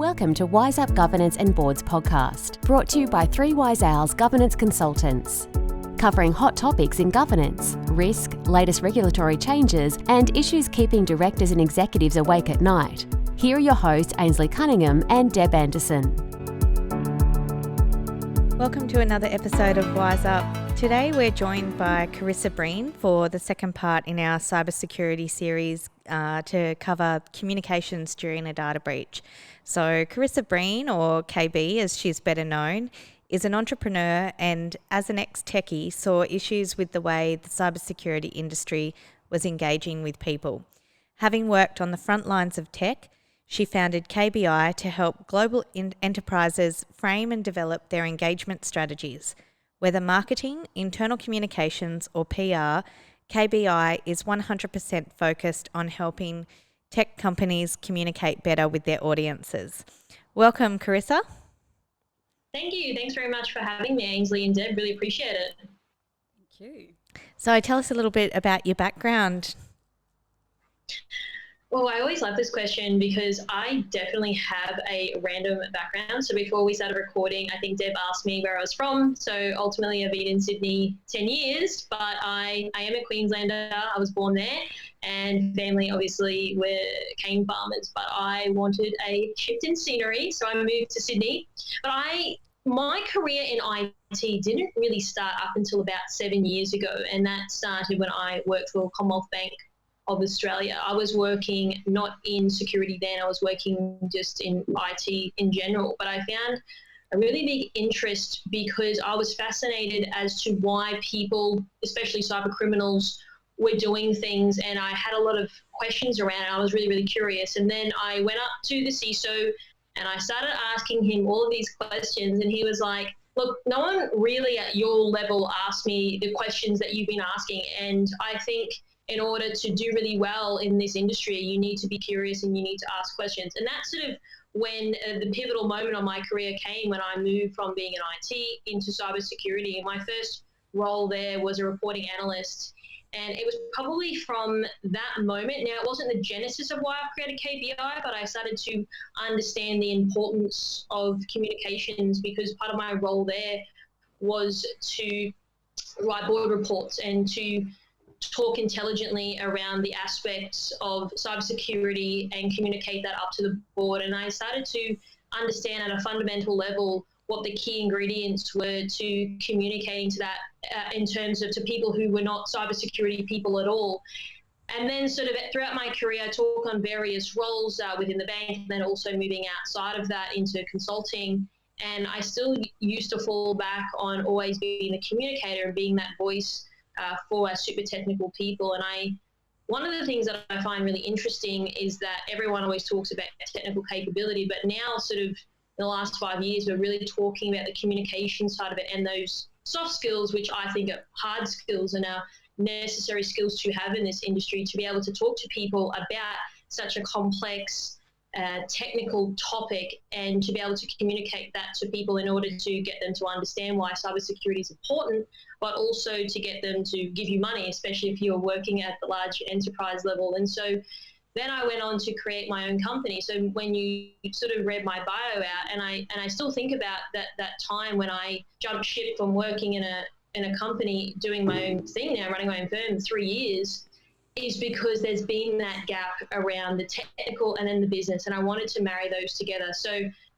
Welcome to Wise Up Governance and Boards podcast, brought to you by 3 Wise Owls Governance Consultants. Covering hot topics in governance, risk, latest regulatory changes, and issues keeping directors and executives awake at night. Here are your hosts, Ainslie Cunningham and Deb Anderson. Welcome to another episode of Wise Up. Today we're joined by Karissa Breen for the second part in our cybersecurity series to cover communications during a data breach. So Karissa Breen, or KB as she's better known, is an entrepreneur and as an ex-techie saw issues with the way the cybersecurity industry was engaging with people. Having worked on the front lines of tech, she founded KBI to help global enterprises frame and develop their engagement strategies. Whether marketing, internal communications or PR, KBI is 100% focused on helping tech companies communicate better with their audiences. Welcome, Karissa. Thank you. Thanks very much for having me, Ainslie and Deb. Really appreciate it. Thank you. So tell us a little bit about your background. Well, I always love this question because I definitely have a random background. So before we started recording, I think Deb asked me where I was from. So ultimately I've been in Sydney 10 years, but I am a Queenslander. I was born there and family obviously were cane farmers, but I wanted a shift in scenery. So I moved to Sydney, but my career in IT didn't really start up until about 7 years ago. And that started when I worked for Commonwealth Bank of Australia. I was working not in security then, I was working just in IT in general, but I found a really big interest because I was fascinated as to why people, especially cyber criminals, were doing things, and I had a lot of questions around it. I was really, really curious. And then I went up to the CISO and I started asking him all of these questions, and he was like, look, no one really at your level asked me the questions that you've been asking, and I think in order to do really well in this industry, you need to be curious and you need to ask questions. And that's sort of when the pivotal moment of my career came, when I moved from being an IT into cybersecurity. And my first role there was a reporting analyst. And it was probably from that moment. Now, it wasn't the genesis of why I created KBI, but I started to understand the importance of communications because part of my role there was to write board reports and to talk intelligently around the aspects of cybersecurity and communicate that up to the board. And I started to understand at a fundamental level what the key ingredients were to communicating to that in terms of to people who were not cybersecurity people at all. And then sort of throughout my career, I took on various roles within the bank and then also moving outside of that into consulting. And I still used to fall back on always being the communicator and being that voice for our super technical people. And one of the things that I find really interesting is that everyone always talks about technical capability, but now sort of in the last 5 years, we're really talking about the communication side of it and those soft skills, which I think are hard skills and are necessary skills to have in this industry to be able to talk to people about such a complex technical topic and to be able to communicate that to people in order to get them to understand why cybersecurity is important, but also to get them to give you money, especially if you're working at the large enterprise level. And so then I went on to create my own company. So when you sort of read my bio out, and I still think about that time when I jumped ship from working in a company doing my own thing now, running my own firm 3 years, is because there's been that gap around the technical and then the business, and I wanted to marry those together. So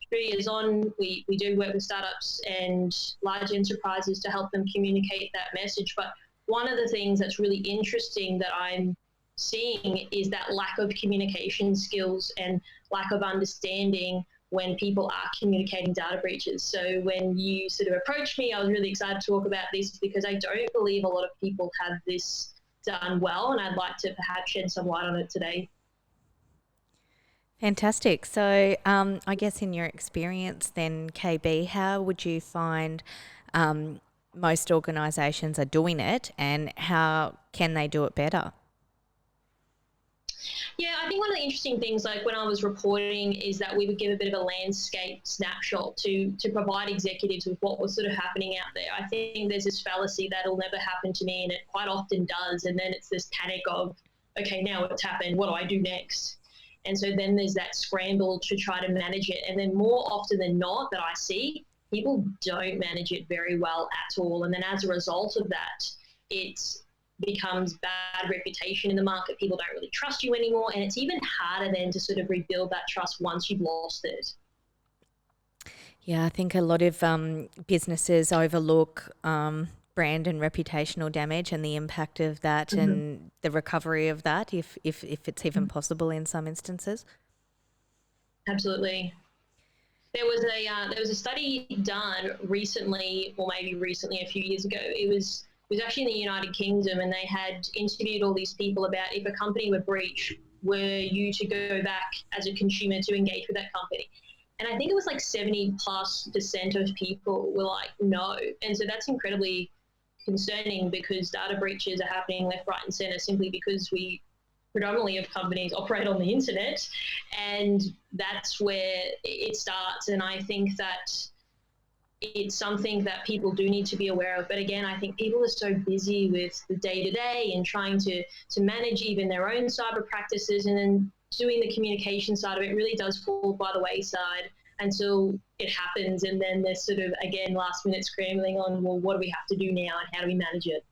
3 years on, we do work with startups and large enterprises to help them communicate that message. But one of the things that's really interesting that I'm seeing is that lack of communication skills and lack of understanding when people are communicating data breaches. So when you sort of approached me, I was really excited to talk about this because I don't believe a lot of people have this done well, and I'd like to perhaps shed some light on it today. Fantastic. So I guess in your experience then, KB, how would you find most organisations are doing it and how can they do it better? Yeah, I think one of the interesting things, like when I was reporting, is that we would give a bit of a landscape snapshot to provide executives with what was sort of happening out there. I think there's this fallacy that it'll never happen to me, and it quite often does. And then it's this panic of, okay, now what's happened? What do I do next? And so then there's that scramble to try to manage it. And then more often than not that I see, people don't manage it very well at all. And then as a result of that, it becomes bad reputation in the market. People don't really trust you anymore. And it's even harder then to sort of rebuild that trust once you've lost it. Yeah, I think a lot of businesses overlook brand and reputational damage and the impact of that and the recovery of that, if it's even possible in some instances. Absolutely. There was a study done recently, or maybe recently a few years ago. It was actually in the United Kingdom, and they had interviewed all these people about if a company were breached, were you to go back as a consumer to engage with that company? And I think it was like 70+% of people were like, no. And so that's incredibly concerning, because data breaches are happening left, right, and center simply because we predominantly of companies operate on the internet, and that's where it starts. And I think that it's something that people do need to be aware of. But again, I think people are so busy with the day-to-day and trying to manage even their own cyber practices, and then doing the communication side of it really does fall by the wayside until it happens. And then there's sort of, again, last minute scrambling on, well, what do we have to do now and how do we manage it?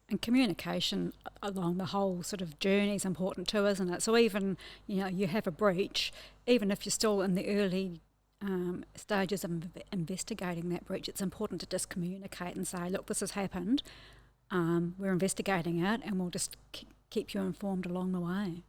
And communication along the whole sort of journey is important too, isn't it? So even, you have a breach, even if you're still in the early stages of investigating that breach, it's important to just communicate and say, look, this has happened, we're investigating it, and we'll just keep you informed along the way.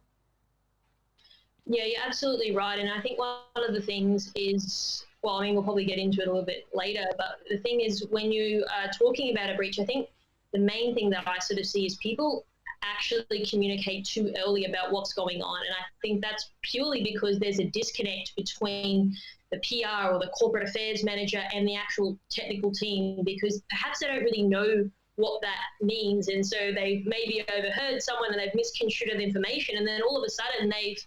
Yeah, you're absolutely right. And I think one of the things is, well, I mean, we'll probably get into it a little bit later, but the thing is, when you are talking about a breach, I think the main thing that I sort of see is people actually communicate too early about what's going on. And I think that's purely because there's a disconnect between the PR or the corporate affairs manager and the actual technical team, because perhaps they don't really know what that means. And so they've maybe overheard someone and they've misconstrued the information, and then all of a sudden they've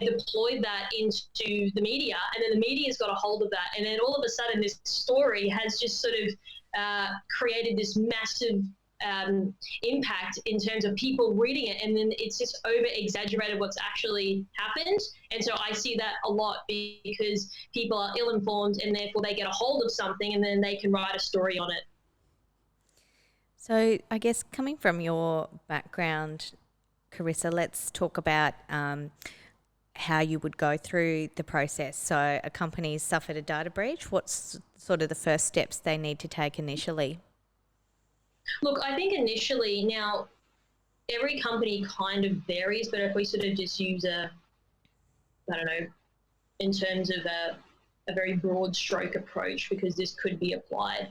deployed that into the media, and then the media's got a hold of that, and then all of a sudden this story has just sort of created this massive impact in terms of people reading it, and then it's just over exaggerated what's actually happened. And so I see that a lot, because people are ill informed, and therefore they get a hold of something and then they can write a story on it. So I guess coming from your background, Karissa, let's talk about how you would go through the process. So a company's suffered a data breach. What's sort of the first steps they need to take initially? Look, I think initially, now every company kind of varies, but if we sort of just use in terms of a very broad stroke approach, because this could be applied,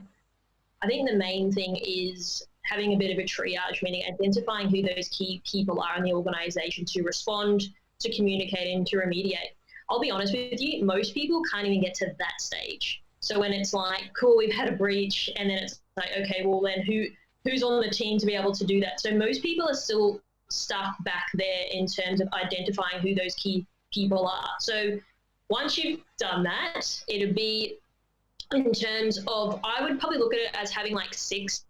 I think the main thing is having a bit of a triage, meaning identifying who those key people are in the organisation to respond, to communicate, and to remediate. I'll be honest with you, most people can't even get to that stage. So when it's like, cool, we've had a breach, and then it's like, okay, well then who's on the team to be able to do that? So most people are still stuck back there in terms of identifying who those key people are. So once you've done that, it'll be in terms of, I would probably look at it as having like 6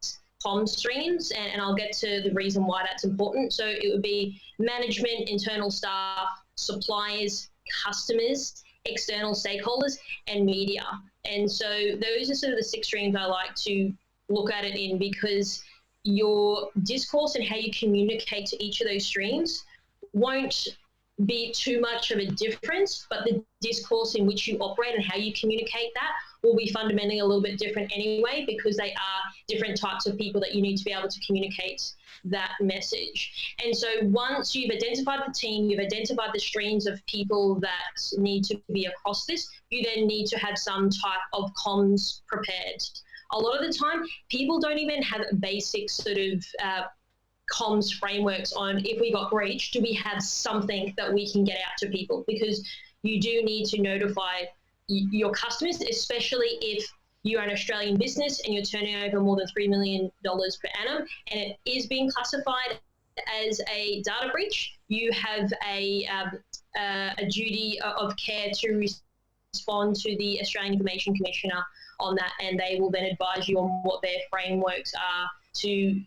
comm streams, and I'll get to the reason why that's important. So it would be management, internal staff, suppliers, customers, external stakeholders, and media. And so those are sort of the 6 streams I like to look at it in, because your discourse and how you communicate to each of those streams won't be too much of a difference, but the discourse in which you operate and how you communicate that will be fundamentally a little bit different anyway, because they are different types of people that you need to be able to communicate that message. And so once you've identified the team, you've identified the streams of people that need to be across this, you then need to have some type of comms prepared. A lot of the time, people don't even have basic sort of comms frameworks on, if we got breached, do we have something that we can get out to people? Because you do need to notify your customers, especially if you're an Australian business and you're turning over more than $3 million per annum, and it is being classified as a data breach. You have a duty of care to respond to the Australian Information Commissioner on that, and they will then advise you on what their frameworks are to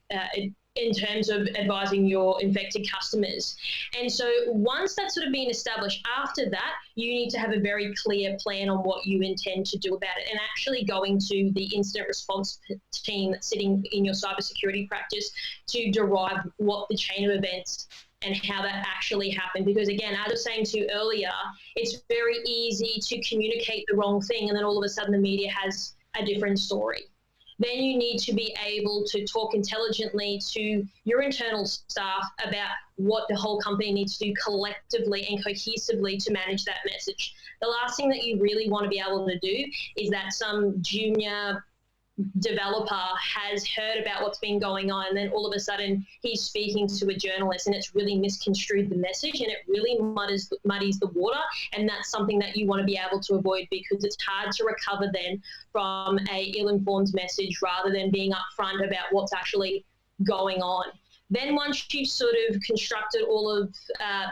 in terms of advising your infected customers. And so once that's sort of been established, after that, you need to have a very clear plan on what you intend to do about it, and actually going to the incident response team that's sitting in your cybersecurity practice to derive what the chain of events and how that actually happened. Because again, as I was saying to you earlier, it's very easy to communicate the wrong thing and then all of a sudden the media has a different story. Then you need to be able to talk intelligently to your internal staff about what the whole company needs to do collectively and cohesively to manage that message. The last thing that you really want to be able to do is that some junior developer has heard about what's been going on, and then all of a sudden he's speaking to a journalist and it's really misconstrued the message and it really muddies the water, and that's something that you want to be able to avoid, because it's hard to recover then from a ill-informed message rather than being upfront about what's actually going on. Then once you've sort of constructed all of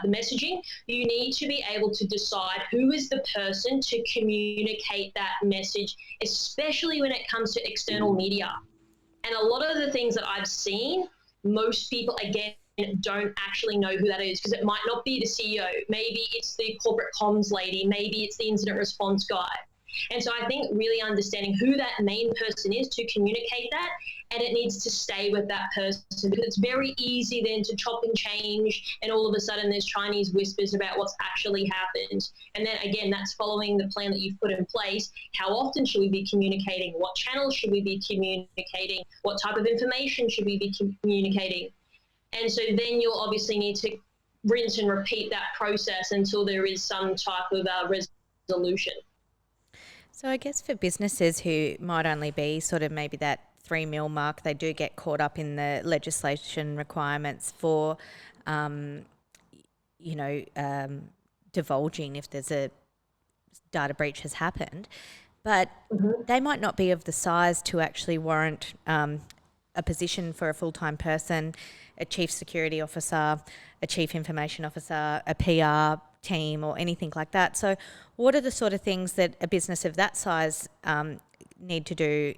the messaging, you need to be able to decide who is the person to communicate that message, especially when it comes to external media. And a lot of the things that I've seen, most people, again, don't actually know who that is, because it might not be the CEO. Maybe it's the corporate comms lady. Maybe it's the incident response guy. And so I think really understanding who that main person is to communicate that, and it needs to stay with that person, because it's very easy then to chop and change, and all of a sudden there's Chinese whispers about what's actually happened. And then again, that's following the plan that you've put in place. How often should we be communicating? What channels should we be communicating? What type of information should we be communicating? And so then you'll obviously need to rinse and repeat that process until there is some type of resolution. So I guess for businesses who might only be sort of maybe that 3 mil mark, they do get caught up in the legislation requirements for, divulging if there's a data breach has happened. But they might not be of the size to actually warrant a position for a full-time person, a chief security officer, a chief information officer, a PR team or anything like that. So what are the sort of things that a business of that size need to do?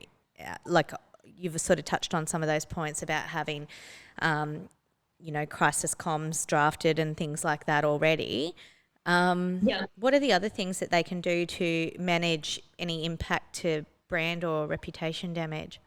Like you've sort of touched on some of those points about having, crisis comms drafted and things like that already. What are the other things that they can do to manage any impact to brand or reputation damage?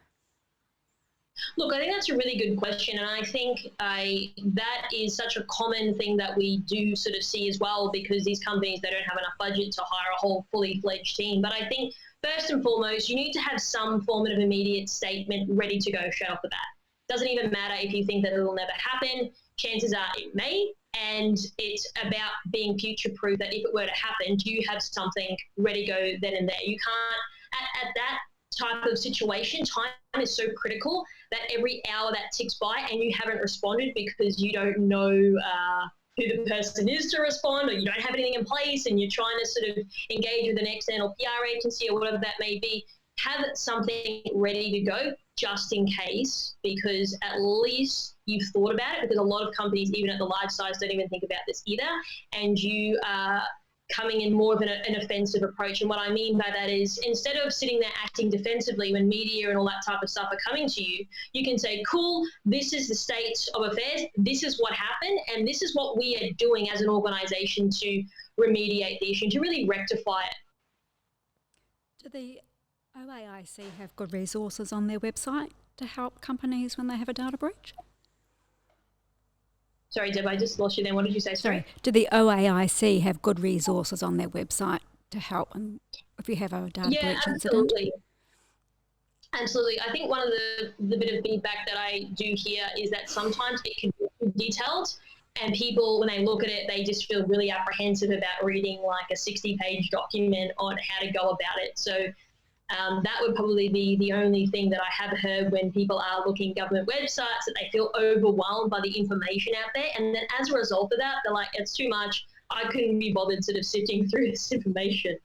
Look, I think that's a really good question, and I think that is such a common thing that we do sort of see as well, because these companies, they don't have enough budget to hire a whole fully fledged team. But I think first and foremost, you need to have some form of immediate statement ready to go straight off the bat. Doesn't even matter if you think that it will never happen. Chances are it may, and it's about being future-proof, that if it were to happen, do you have something ready to go then and there? You can't, at that type of situation, time is so critical that every hour that ticks by and you haven't responded because you don't know who the person is to respond, or you don't have anything in place and you're trying to sort of engage with an external PR agency or whatever that may be, have something ready to go just in case, because at least you've thought about it, because a lot of companies, even at the large size, don't even think about this either, and you are coming in more of an offensive approach. And what I mean by that is, instead of sitting there acting defensively when media and all that type of stuff are coming to you, you can say, cool, this is the state of affairs, this is what happened, and this is what we are doing as an organisation to remediate the issue, to really rectify it. Do the OAIC have good resources on their website to help companies when they have a data breach? Sorry, Deb, I just lost you then. What did you say? Sorry. Do the OAIC have good resources on their website to help if you have a data breach incident? Absolutely. I think one of the bit of feedback that I do hear is that sometimes it can be detailed, and people, when they look at it, they just feel really apprehensive about reading like a 60-page document on how to go about it. So that would probably be the only thing that I have heard when people are looking at government websites, that they feel overwhelmed by the information out there. And then as a result of that, they're like, it's too much. I couldn't be bothered sort of sifting through this information.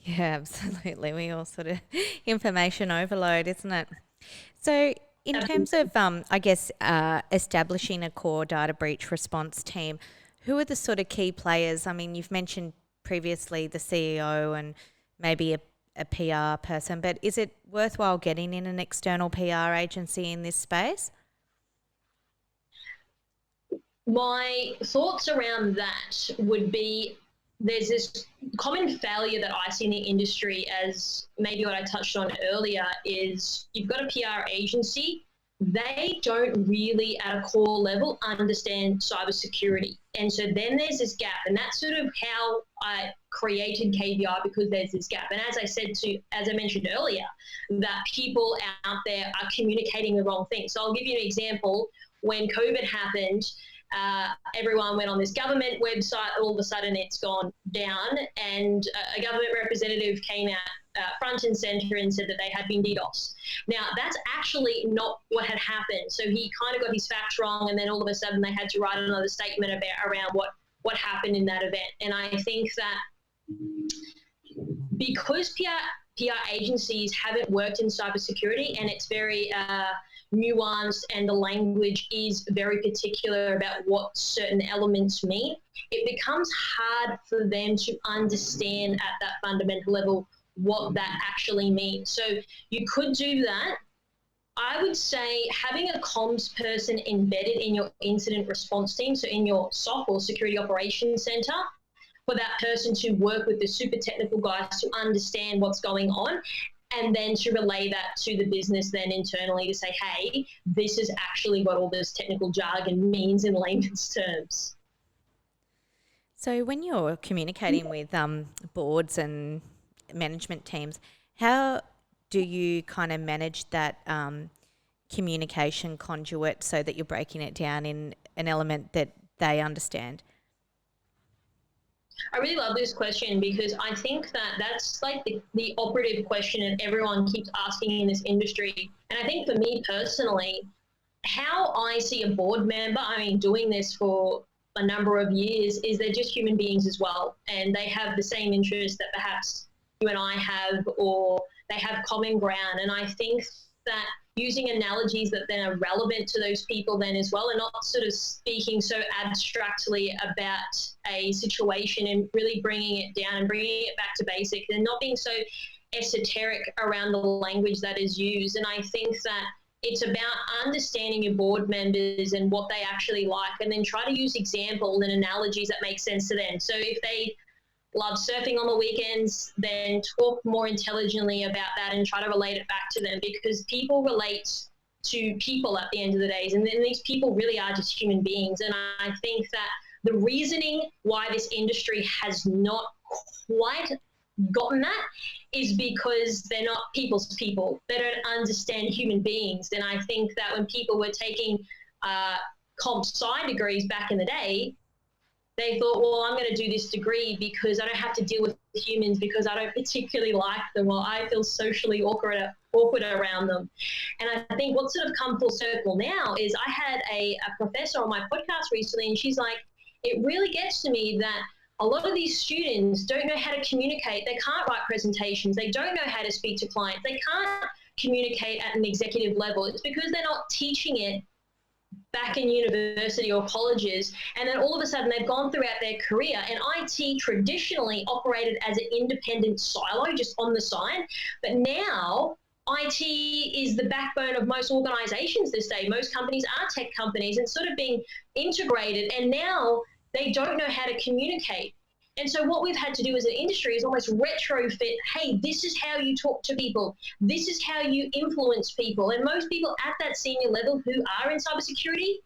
Yeah, absolutely. We all sort of information overload, isn't it? So in terms of, establishing a core data breach response team, who are the sort of key players? I mean, you've mentioned previously the CEO and maybe a PR person, but is it worthwhile getting in an external PR agency in this space? My thoughts around that would be there's this common failure that I see in the industry, as maybe what I touched on earlier, is you've got a PR agency. They don't really at a core level understand cybersecurity. And so then there's this gap, and that's sort of how I created KBI, because there's this gap. And as I mentioned earlier, that people out there are communicating the wrong thing. So I'll give you an example. When COVID happened, everyone went on this government website. All of a sudden it's gone down, and a government representative came out front and center and said that they had been DDoS. Now, that's actually not what had happened. So he kind of got his facts wrong, and then all of a sudden they had to write another statement around what happened in that event. And I think that because PR agencies haven't worked in cybersecurity, and it's very nuanced, and the language is very particular about what certain elements mean, it becomes hard for them to understand at that fundamental level what that actually means. So you could do that. I would say having a comms person embedded in your incident response team, so in your SOC or Security Operations Center, for that person to work with the super technical guys to understand what's going on, and then to relay that to the business then internally to say, hey, this is actually what all this technical jargon means in layman's terms. So when you're communicating with boards and management teams, how do you kind of manage that communication conduit so that you're breaking it down in an element that they understand? I really love this question, because I think that that's like the operative question that everyone keeps asking in this industry. And I think for me personally, how I see a board member, I mean, doing this for a number of years, is they're just human beings as well. And they have the same interests that perhaps you and I have, or they have common ground. And I think that using analogies that then are relevant to those people then as well, and not sort of speaking so abstractly about a situation, and really bringing it down and bringing it back to basic, and not being so esoteric around the language that is used. And I think that it's about understanding your board members and what they actually like, and then try to use examples and analogies that make sense to them. So if they love surfing on the weekends, then talk more intelligently about that and try to relate it back to them, because people relate to people at the end of the day. And then these people really are just human beings. And I think that the reasoning why this industry has not quite gotten that is because they're not people's people. They don't understand human beings. And I think that when people were taking comp sci degrees back in the day, they thought, well, I'm going to do this degree because I don't have to deal with humans, because I don't particularly like them, or I feel socially awkward around them. And I think what's sort of come full circle now is I had a professor on my podcast recently, and she's like, it really gets to me that a lot of these students don't know how to communicate. They can't write presentations. They don't know how to speak to clients. They can't communicate at an executive level. It's because they're not teaching it back in university or colleges, and then all of a sudden they've gone throughout their career, and IT traditionally operated as an independent silo just on the side, but now IT is the backbone of most organizations this day. Most companies are tech companies and sort of being integrated, and now they don't know how to communicate. And so what we've had to do as an industry is almost retrofit, hey, this is how you talk to people. This is how you influence people. And most people at that senior level who are in cybersecurity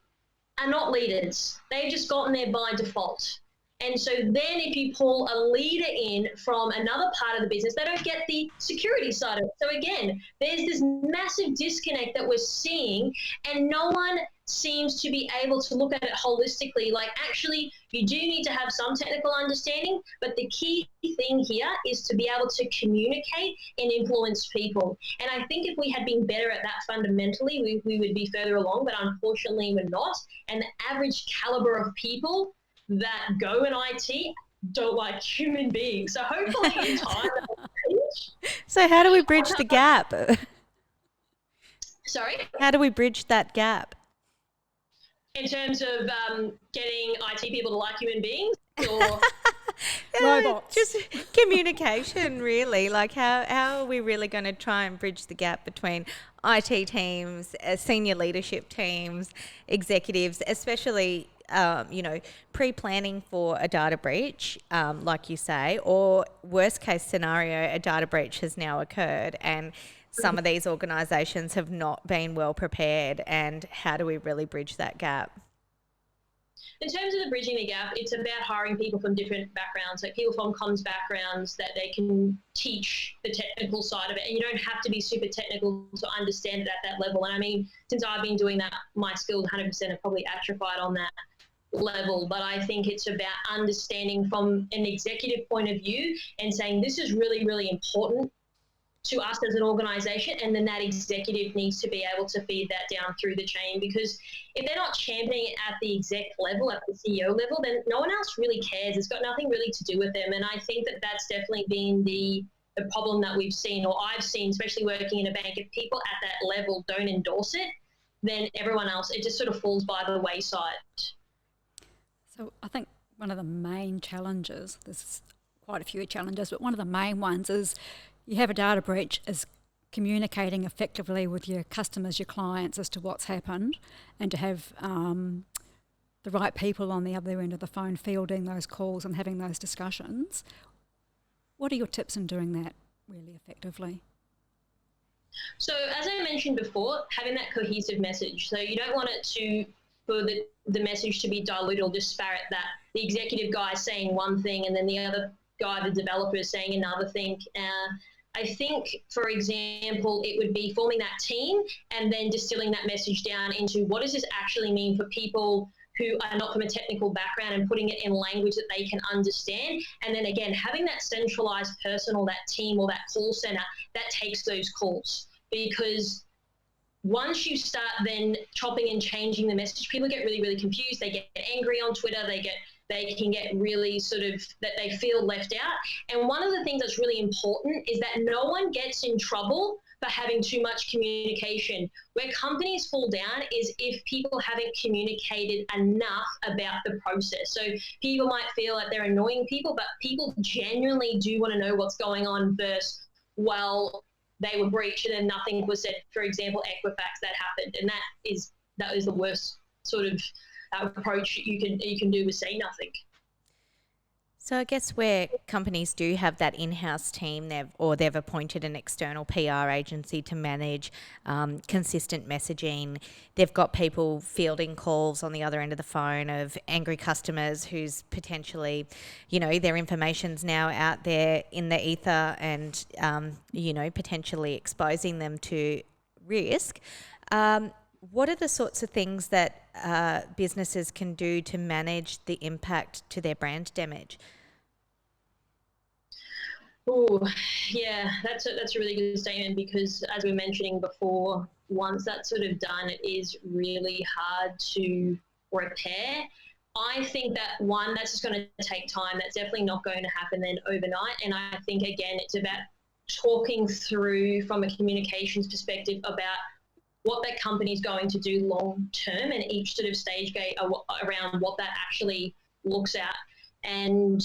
are not leaders. They've just gotten there by default. And so then if you pull a leader in from another part of the business, they don't get the security side of it. So again, there's this massive disconnect that we're seeing, and no one seems to be able to look at it holistically. Like, actually, you do need to have some technical understanding, but the key thing here is to be able to communicate and influence people. And I think if we had been better at that fundamentally, we would be further along, but unfortunately we're not. And the average caliber of people that go in IT don't like human beings. So hopefully in time that'll change. So how do we bridge the gap? Sorry? How do we bridge that gap? In terms of getting IT people to like human beings, or robots? Just communication, really. Like how are we really going to try and bridge the gap between IT teams, senior leadership teams, executives, especially pre-planning for a data breach, like you say, or worst case scenario, a data breach has now occurred and some of these organisations have not been well prepared, and how do we really bridge that gap? In terms of the bridging the gap, it's about hiring people from different backgrounds, like people from comms backgrounds that they can teach the technical side of it. And you don't have to be super technical to understand it at that level. And I mean, since I've been doing that, my skills 100% have probably atrophied on that level. But I think it's about understanding from an executive point of view and saying this is really, really important to us as an organisation, and then that executive needs to be able to feed that down through the chain, because if they're not championing it at the exec level, at the CEO level, then no one else really cares. It's got nothing really to do with them. And I think that that's definitely been the problem that we've seen, or I've seen, especially working in a bank. If people at that level don't endorse it, then everyone else, it just sort of falls by the wayside. So I think one of the main challenges, there's quite a few challenges, but one of the main ones is you have a data breach, is communicating effectively with your customers, your clients, as to what's happened, and to have the right people on the other end of the phone fielding those calls and having those discussions. What are your tips in doing that really effectively? So as I mentioned before, having that cohesive message. So you don't want it for the message to be diluted or disparate, that the executive guy is saying one thing and then the other guy, the developer, is saying another thing. I think, for example, it would be forming that team and then distilling that message down into what does this actually mean for people who are not from a technical background, and putting it in language that they can understand. And then again, having that centralized person or that team or that call center that takes those calls. Because once you start then chopping and changing the message, people get really, really confused. They get angry on Twitter. They can get really sort of that they feel left out. And one of the things that's really important is that no one gets in trouble for having too much communication. Where companies fall down is if people haven't communicated enough about the process. So people might feel like they're annoying people, but people genuinely do want to know what's going on versus, well, they were breached and then nothing was said. For example, Equifax, that happened. And that is the worst sort of approach you can do, is say nothing. So I guess where companies do have that in-house team, they've appointed an external PR agency to manage consistent messaging. They've got people fielding calls on the other end of the phone of angry customers who's potentially, their information's now out there in the ether and, potentially exposing them to risk. What are the sorts of things that businesses can do to manage the impact to their brand damage? Oh, yeah, that's a really good statement, because as we were mentioning before, once that's sort of done, it is really hard to repair. I think that that's just going to take time. That's definitely not going to happen then overnight. And I think, again, it's about talking through from a communications perspective about what that company is going to do long term, and each sort of stage gate around what that actually looks at. And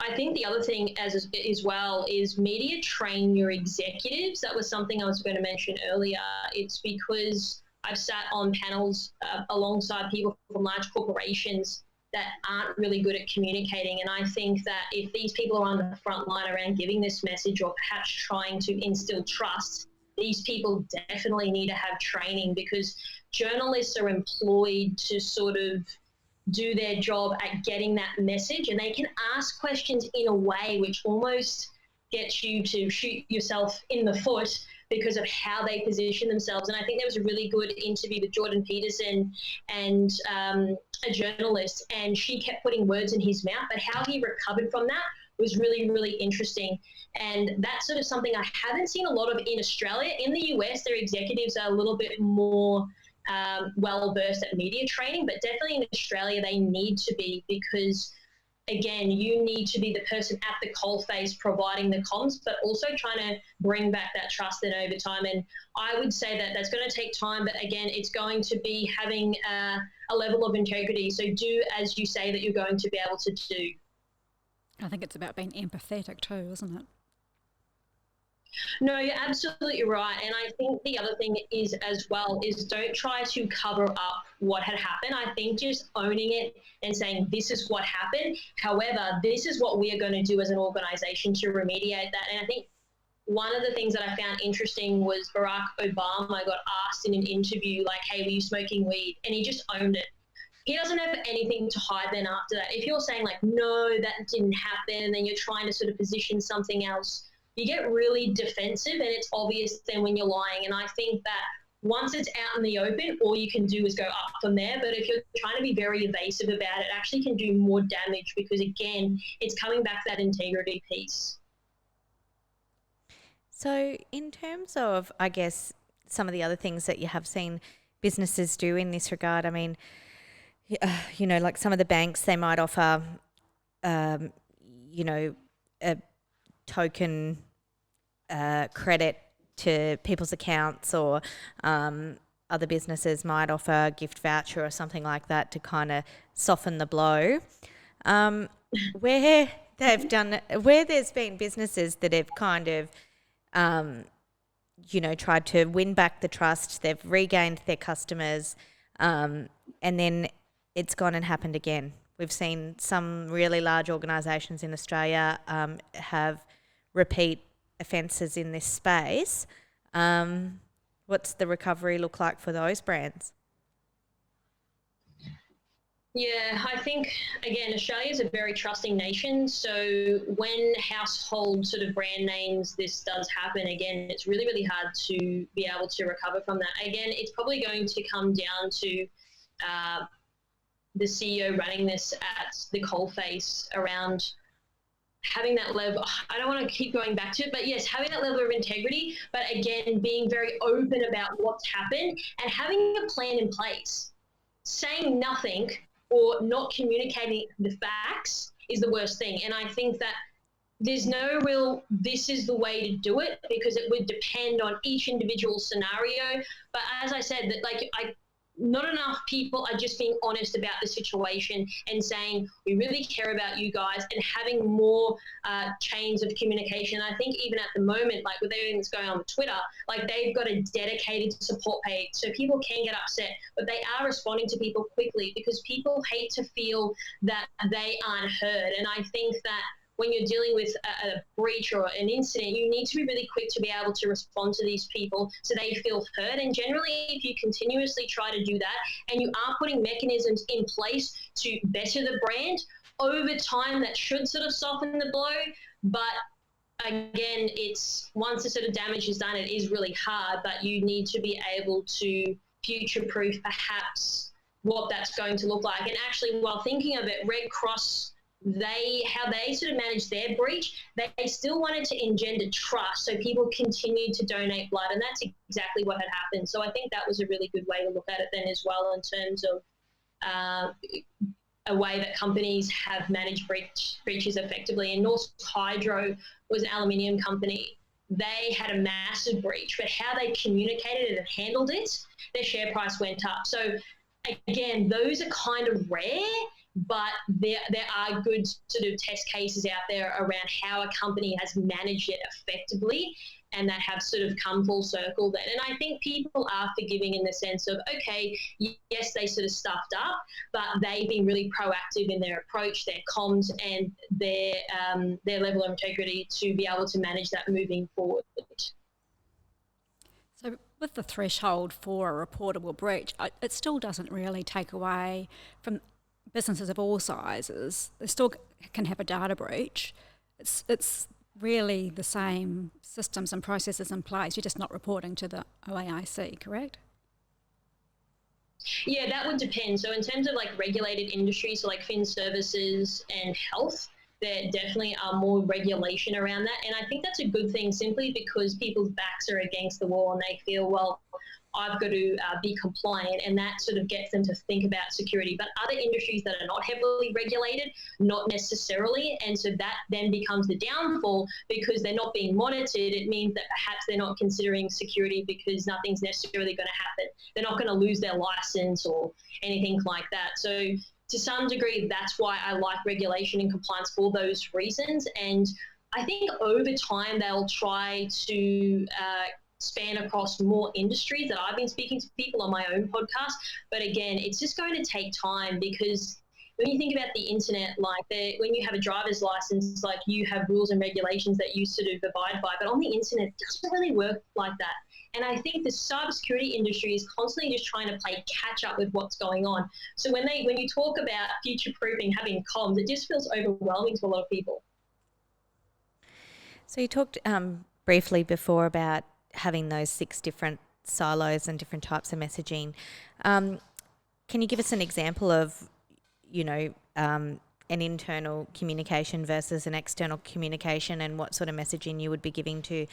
I think the other thing as well is media train your executives. That was something I was going to mention earlier. It's because I've sat on panels alongside people from large corporations that aren't really good at communicating. And I think that if these people are on the front line around giving this message or perhaps trying to instill trust, these people definitely need to have training, because journalists are employed to sort of do their job at getting that message, and they can ask questions in a way which almost gets you to shoot yourself in the foot because of how they position themselves. And I think there was a really good interview with Jordan Peterson and a journalist, and she kept putting words in his mouth, but how he recovered from that was really, really interesting. And that's sort of something I haven't seen a lot of in Australia. In the US, their executives are a little bit more well-versed at media training, but definitely in Australia they need to be, because again, you need to be the person at the coalface providing the comms, but also trying to bring back that trust then over time. And I would say that that's going to take time, but again, it's going to be having a level of integrity. So do as you say that you're going to be able to do. I think it's about being empathetic too, isn't it? No, you're absolutely right. And I think the other thing is as well is don't try to cover up what had happened. I think just owning it and saying this is what happened. However, this is what we are going to do as an organization to remediate that. And I think one of the things that I found interesting was Barack Obama got asked in an interview, like, hey, were you smoking weed? And he just owned it. He doesn't have anything to hide then after that. If you're saying like, no, that didn't happen, and then you're trying to sort of position something else, you get really defensive, and it's obvious then when you're lying. And I think that once it's out in the open, all you can do is go up from there. But if you're trying to be very evasive about it, it actually can do more damage because, again, it's coming back to that integrity piece. So in terms of, I guess, some of the other things that you have seen businesses do in this regard, I mean, you know, like some of the banks, they might offer, you know, a token credit to people's accounts, or other businesses might offer a gift voucher or something like that to kind of soften the blow. Where there's been businesses that have kind of, you know, tried to win back the trust, they've regained their customers, and then it's gone and happened again. We've seen some really large organisations in Australia have repeat offences in this space. What's the recovery look like for those brands? Yeah, I think, again, Australia is a very trusting nation. So when household sort of brand names, this does happen, again, it's really, really hard to be able to recover from that. Again, it's probably going to come down to the CEO running this at the coalface around having that level. I don't want to keep going back to it, but yes, having that level of integrity, but again, being very open about what's happened and having a plan in place. Saying nothing or not communicating the facts is the worst thing. And I think that there's no real, this is the way to do it, because it would depend on each individual scenario. But as I said, that like not enough people are just being honest about the situation and saying, we really care about you guys, and having more chains of communication. I think even at the moment, like with everything that's going on with Twitter, like they've got a dedicated support page. So people can get upset, but they are responding to people quickly because people hate to feel that they aren't heard. And I think that when you're dealing with a breach or an incident, you need to be really quick to be able to respond to these people so they feel heard. And generally, if you continuously try to do that and you are putting mechanisms in place to better the brand, over time that should sort of soften the blow. But again, it's once the sort of damage is done, it is really hard, but you need to be able to future-proof perhaps what that's going to look like. And actually, while thinking of it, Red Cross, how they sort of managed their breach, they still wanted to engender trust, so people continued to donate blood, and that's exactly what had happened. So I think that was a really good way to look at it then as well, in terms of a way that companies have managed breaches effectively. And Norsk Hydro was an aluminium company. They had a massive breach, but how they communicated it and handled it, their share price went up. So again, those are kind of rare, but there are good sort of test cases out there around how a company has managed it effectively and that have sort of come full circle then. And I think people are forgiving in the sense of, okay, yes, they sort of stuffed up, but they've been really proactive in their approach, their comms, and their level of integrity to be able to manage that moving forward. So with the threshold for a reportable breach, it still doesn't really take away from businesses of all sizes. They still can have a data breach. It's really the same systems and processes in place. You're just not reporting to the OAIC, correct? Yeah, that would depend. So in terms of like regulated industries, so like fin services and health, there definitely are more regulation around that. And I think that's a good thing, simply because people's backs are against the wall and they feel, well, I've got to be compliant, and that sort of gets them to think about security. But other industries that are not heavily regulated, not necessarily, and so that then becomes the downfall because they're not being monitored. It means that perhaps they're not considering security because nothing's necessarily going to happen. They're not going to lose their license or anything like that. So to some degree, that's why I like regulation and compliance for those reasons. And I think over time they'll try to span across more industries that I've been speaking to people on my own podcast. But again, it's just going to take time, because when you think about the internet, like when you have a driver's license, like you have rules and regulations that you sort of abide by. But on the internet, it doesn't really work like that. And I think the cybersecurity industry is constantly just trying to play catch up with what's going on. So when you talk about future-proofing, having comms, it just feels overwhelming to a lot of people. So you talked briefly before about having those 6 different silos and different types of messaging. Can you give us an example of, an internal communication versus an external communication, and what sort of messaging you would be giving to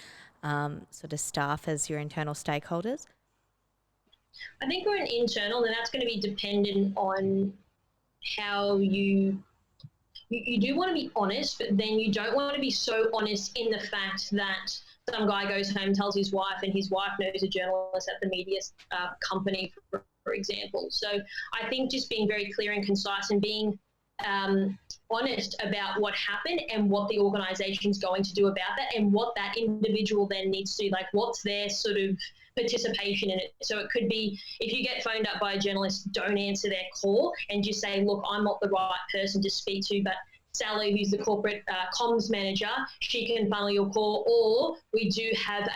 sort of staff as your internal stakeholders? I think for an internal, then that's going to be dependent on how you do want to be honest, but then you don't want to be so honest in the fact that some guy goes home, tells his wife, and his wife knows a journalist at the media company, for example. So I think just being very clear and concise and being honest about what happened and what the organisation's going to do about that, and what that individual then needs to do, like what's their sort of participation in it. So it could be, if you get phoned up by a journalist, don't answer their call and just say, look, I'm not the right person to speak to, but Sally, who's the corporate comms manager, she can funnel your call. Or we do have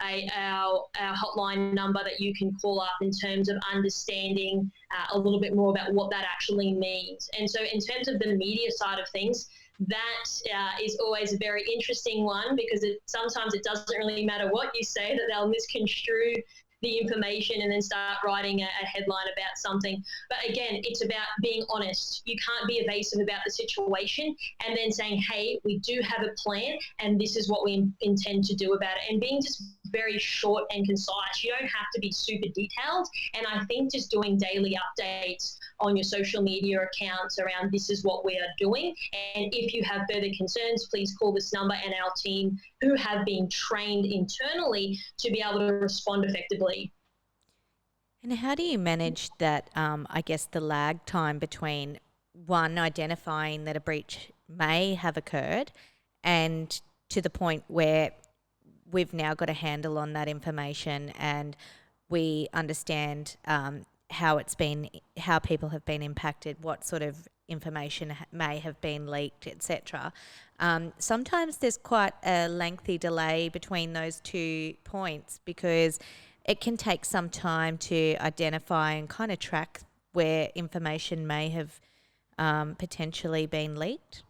our hotline number that you can call up in terms of understanding a little bit more about what that actually means. And so in terms of the media side of things, that is always a very interesting one, because sometimes it doesn't really matter what you say, that they'll misconstrue the information and then start writing a headline about something. But again, it's about being honest. You can't be evasive about the situation and then saying, hey, we do have a plan and this is what we intend to do about it. And being just very short and concise. You don't have to be super detailed. And I think just doing daily updates on your social media accounts around this is what we are doing. And if you have further concerns, please call this number, and our team, who have been trained internally to be able to respond effectively. And how do you manage that, I guess, the lag time between one, identifying that a breach may have occurred, and to the point where we've now got a handle on that information and we understand how people have been impacted, what sort of information may have been leaked, etc. Sometimes there's quite a lengthy delay between those 2 points, because it can take some time to identify and kind of track where information may have potentially been leaked.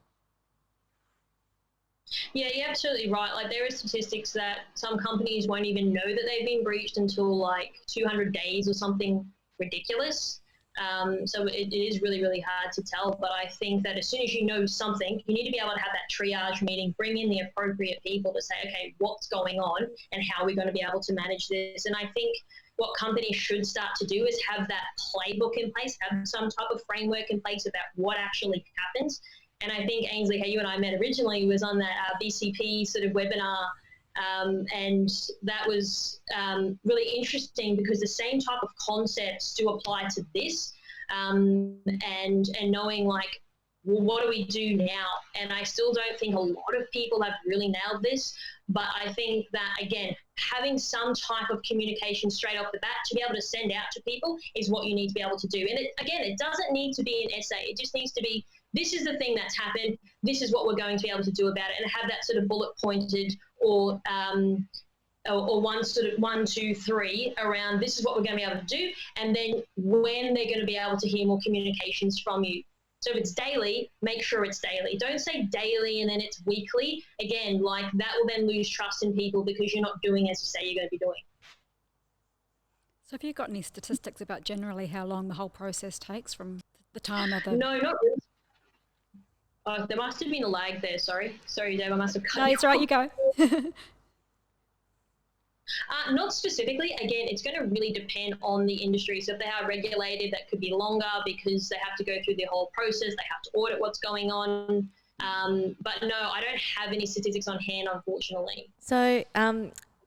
Yeah, you're absolutely right. Like, there are statistics that some companies won't even know that they've been breached until like 200 days or something ridiculous. So it is really, really hard to tell. But I think that as soon as you know something, you need to be able to have that triage meeting, bring in the appropriate people to say, okay, what's going on and how are we going to be able to manage this? And I think what companies should start to do is have that playbook in place, have some type of framework in place about what actually happens. And I think, Ainslie, how you and I met originally was on that BCP sort of webinar. And that was really interesting, because the same type of concepts do apply to this, and knowing like, well, what do we do now? And I still don't think a lot of people have really nailed this, but I think that, again, having some type of communication straight off the bat to be able to send out to people is what you need to be able to do. And it doesn't need to be an essay. It just needs to be, this is the thing that's happened, this is what we're going to be able to do about it, and have that sort of bullet pointed or one sort of 1, 2, 3 around this is what we're going to be able to do, and then when they're going to be able to hear more communications from you. So if it's daily, make sure it's daily. Don't say daily and then it's weekly. Again, like, that will then lose trust in people, because you're not doing as you say you're going to be doing. So have you got any statistics about generally how long the whole process takes from the time of the... No, not really. Oh, there must have been a lag there. Sorry, Dave. I must have cut. No, it's right. You go. Not specifically. Again, it's going to really depend on the industry. So if they are regulated, that could be longer, because they have to go through the whole process. They have to audit what's going on. But no, I don't have any statistics on hand, unfortunately. So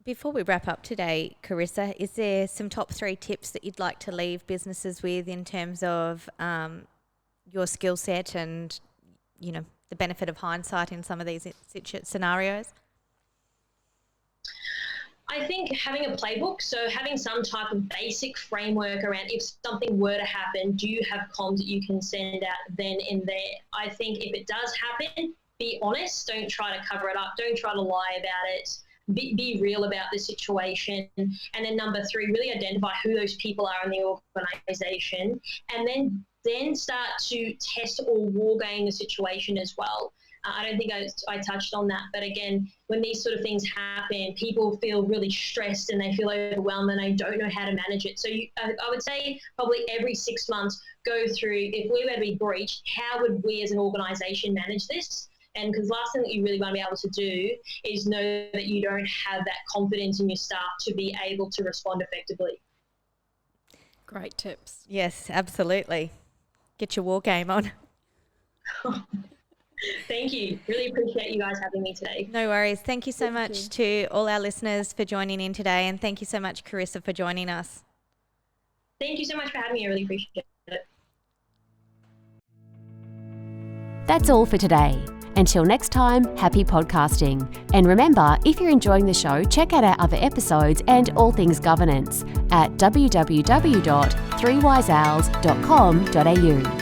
before we wrap up today, Karissa, is there some top 3 tips that you'd like to leave businesses with in terms of your skill set and, the benefit of hindsight in some of these scenarios? I think having a playbook, so having some type of basic framework around if something were to happen, do you have comms that you can send out then and there? I think if it does happen, be honest. Don't try to cover it up. Don't try to lie about it. Be real about the situation. And then number 3, really identify who those people are in the organisation, and then start to test or war game the situation as well. I don't think I touched on that, but again, when these sort of things happen, people feel really stressed and they feel overwhelmed and they don't know how to manage it. So I would say probably every 6 months, go through, if we were to be breached, how would we as an organisation manage this? And because the last thing that you really want to be able to do is know that you don't have that confidence in your staff to be able to respond effectively. Great tips. Yes, absolutely. Get your war game on. Thank you. Really appreciate you guys having me today. No worries. Thank you so much to all our listeners for joining in today, and thank you so much, Karissa, for joining us. Thank you so much for having me. I really appreciate it. That's all for today. Until next time, happy podcasting. And remember, if you're enjoying the show, check out our other episodes and all things governance at www.3wiseowls.com.au.